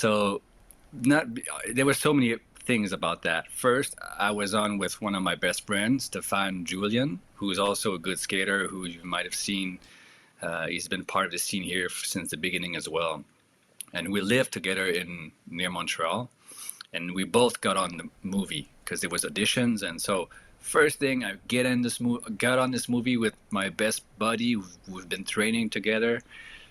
So not there were so many things about that. First, I was on with one of my best friends, Stefan Julian, who is also a good skater who you might have seen. He's been part of the scene here since the beginning as well. And we lived together in near Montreal, and we both got on the movie because there was auditions. And so first thing, I got on this movie with my best buddy who've been training together.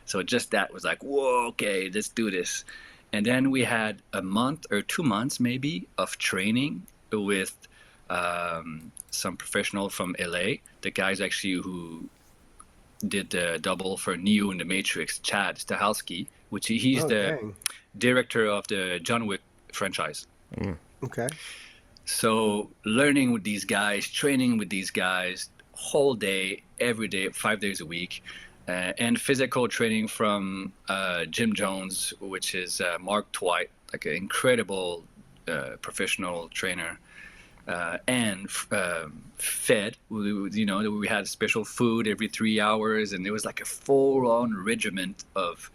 So just that was like, whoa, okay, let's do this. And then we had a month or 2 months maybe of training with some professional from LA, the guys actually who did the double for Neo in the Matrix, Chad Stahelski, which he's the director of the John Wick franchise. Okay. So learning with these guys, training with these guys, whole day, every day, 5 days a week. And physical training from Jim Jones, which is Mark Twight, like an incredible professional trainer, and fed. We had special food every 3 hours, and it was like a full-on regiment of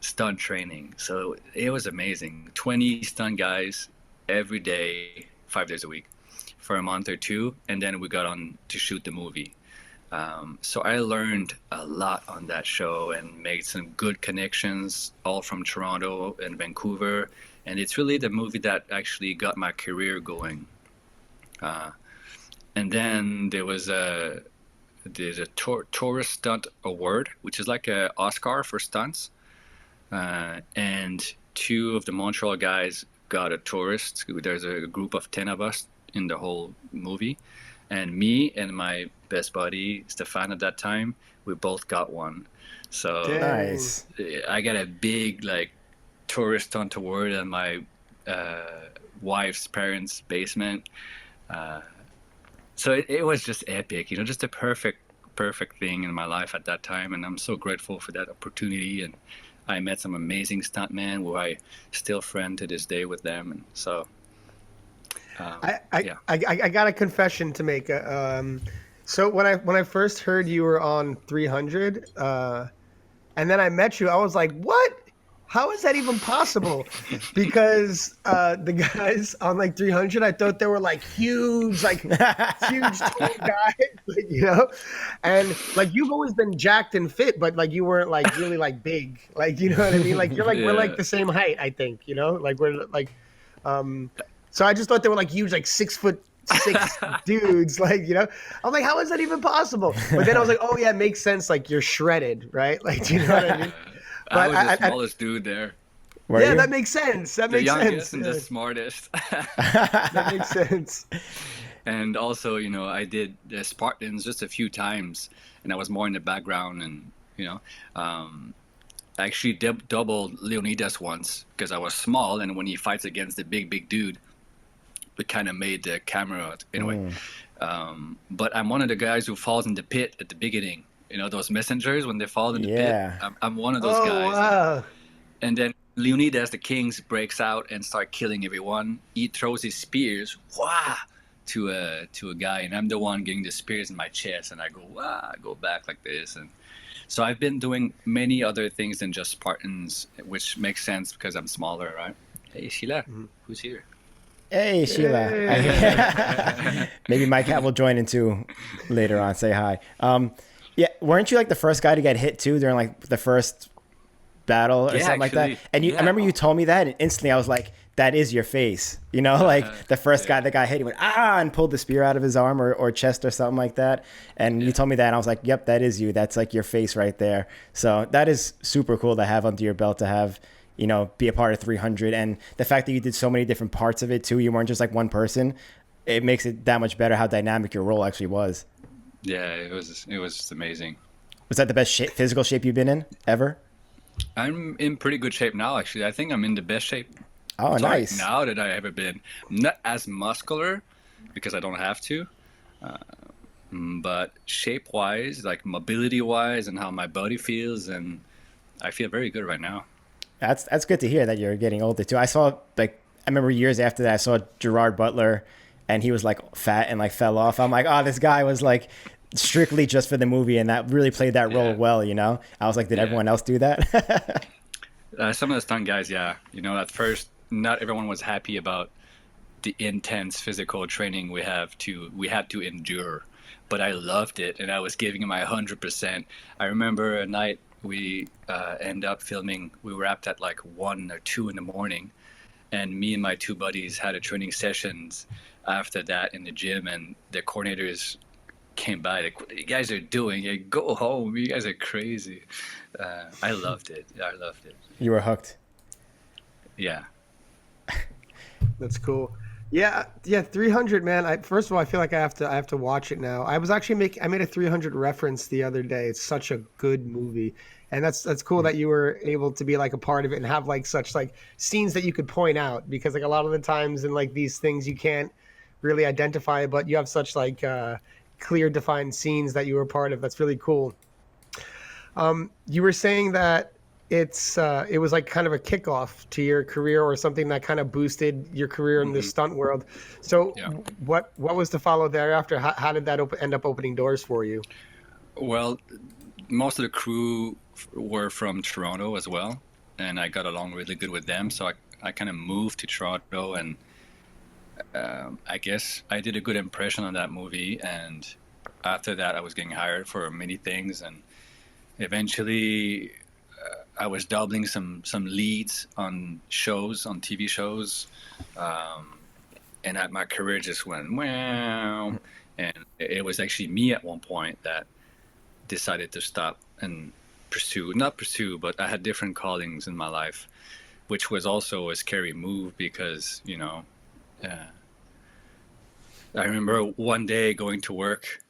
stunt training. So it was amazing. 20 stunt guys every day, 5 days a week, for a month or two, and then we got on to shoot the movie. So I learned a lot on that show and made some good connections, all from Toronto and Vancouver. And it's really the movie that actually got my career going. And then there's a Tourist Stunt Award, which is like an Oscar for stunts. And two of the Montreal guys got a tourist. There's a group of 10 of us in the whole movie. And me and my best buddy, Stefan, at that time, we both got one. So Nice. I got a big, like, tourist stunt award in my wife's parents' basement. So it was just epic, just a perfect thing in my life at that time. And I'm so grateful for that opportunity. And I met some amazing stuntmen who I still friend to this day with them. And so... I got a confession to make. So when I first heard you were on 300, and then I met you, I was like, "What? How is that even possible?" Because the guys on like 300, I thought they were like huge, huge tall guys, and like you've always been jacked and fit, but like you weren't like really like big, like you know what I mean? Like you're like we're like the same height, I think, like we're like. So I just thought they were like huge, like 6'6" dudes, I'm like, how is that even possible? But then I was like, oh yeah, it makes sense. Like you're shredded, right? Like, do you know what I mean? But I was the smallest dude there. Yeah, that makes sense. That makes sense. The youngest and the smartest. That makes sense. And also, I did the Spartans just a few times, and I was more in the background, and I actually doubled Leonidas once because I was small, and when he fights against the big dude, it kind of made the camera anyway. But I'm one of the guys who falls in the pit at the beginning. Those messengers when they fall in the pit. I'm one of those guys. Wow. And then Leonidas, the king, breaks out and start killing everyone. He throws his spears, to a guy, and I'm the one getting the spears in my chest, and I go, I go back like this. And so I've been doing many other things than just Spartans, which makes sense because I'm smaller, right? Hey, Sheila, who's here? Hey, Sheila. Hey. Maybe my cat will join in too later on. Say hi. Yeah, weren't you like the first guy to get hit too during like the first battle or something like that? And I remember you told me that, and instantly I was like, that is your face. Like the first guy that got hit, he went, and pulled the spear out of his arm or chest or something like that. And you told me that, and I was like, yep, that is you. That's like your face right there. So that is super cool to have under your belt, to have, be a part of 300. And the fact that you did so many different parts of it too, you weren't just like one person, it makes it that much better how dynamic your role actually was. Yeah, it was just amazing. Was that the best physical shape you've been in ever? I'm in pretty good shape now, actually. I think I'm in the best shape. Oh, nice. Now that I ever been. I'm not as muscular because I don't have to, but shape-wise, like mobility-wise, and how my body feels, and I feel very good right now. That's good to hear that you're getting older too. I remember years after that, I saw Gerard Butler, and he was like fat and like fell off. I'm like, this guy was like strictly just for the movie, and that really played that role well. I was like, did everyone else do that? Some of the stunt guys, yeah. At first, not everyone was happy about the intense physical training we had to endure, but I loved it and I was giving it my 100%. I remember a night we end up filming. We wrapped at like 1 or 2 in the morning, and me and my two buddies had a training sessions after that in the gym, and the coordinators came by like, what you guys are doing? Like, go home, you guys are crazy. I loved it. I loved it. You were hooked. Yeah. That's cool. Yeah, yeah, 300, man. First of all, I feel like I have to watch it now. I was actually I made a 300 reference the other day. It's such a good movie. And that's cool that you were able to be like a part of it and have like such like scenes that you could point out, because like a lot of the times in like these things you can't really identify it, but you have such like clear defined scenes that you were a part of. That's really cool. You were saying that it was like kind of a kickoff to your career, or something that kind of boosted your career in the stunt world. So Yeah. what was to follow thereafter? How did that end up opening doors for you? Well, most of the crew were from Toronto as well, and I got along really good with them. So I kind of moved to Toronto, and I guess I did a good impression on that movie. And after that, I was getting hired for many things, and eventually I was doubling some leads on shows, on TV shows, and my career just went wow. And it was actually me at one point that decided to stop and not pursue, but I had different callings in my life, which was also a scary move because, I remember one day going to work.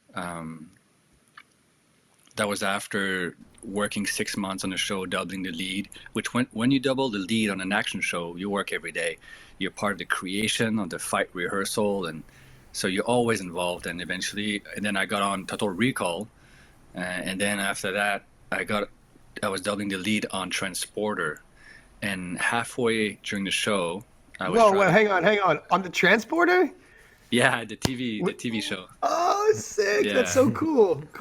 That was after working 6 months on a show, doubling the lead, which when you double the lead on an action show, you work every day. You're part of the creation, of the fight rehearsal, and so you're always involved. And then I got on Total Recall, and then after that, I was doubling the lead on Transporter, and halfway during the show, I was Whoa, hang on. On the transporter? yeah, the TV show. Oh, sick. That's Yeah. so cool.